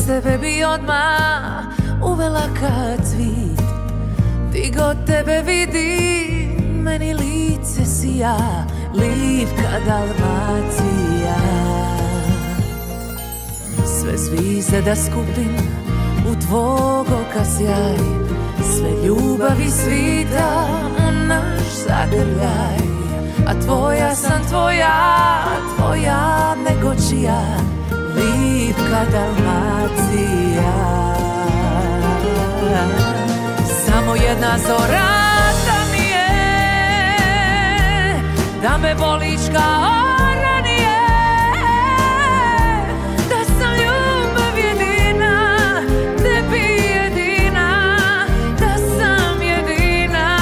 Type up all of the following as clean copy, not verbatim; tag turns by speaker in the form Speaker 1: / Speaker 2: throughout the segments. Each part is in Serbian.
Speaker 1: tebe bi odmah uvela kad cvit. Di god tebe vidim, meni lice sija, lipka Dalmacija. Sve zvizde da skupim u tvog oka sjaj, sve ljubavi svita u naš zagrljaj. A tvoja sam tvoja, tvoja nego čija, lipka Dalmacija. Samo jedna zora da mi je, da me voliš kao ranije, da sam ljubav jedina, tebi jedina, da sam jedina.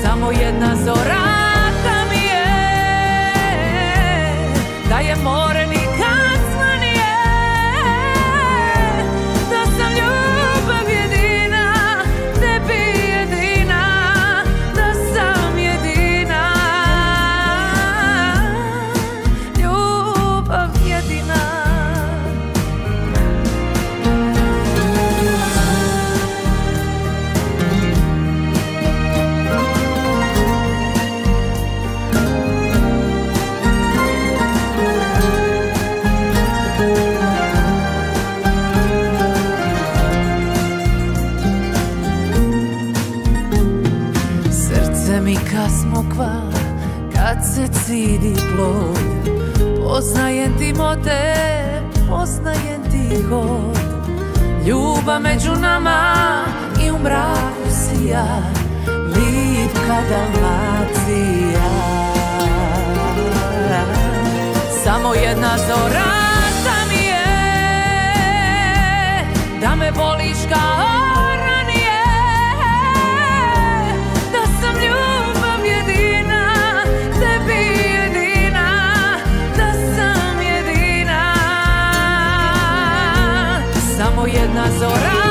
Speaker 1: Samo jedna zora da mi je, da je more nikad smanije, da sam ljubav jedina, tebi jedina, da sam jedina, ljubav jedina. Srce mi kad smokva, kad se cidi plod, poznajem ti mote, poznajem ti hod. Ljubav među nama i u mraku sija, lipka Dalmacija. Samo jedna zora da mi je, da me voliš kao ranije, da sam ljubav jedina, tebi jedina, da sam jedina. Samo jedna zora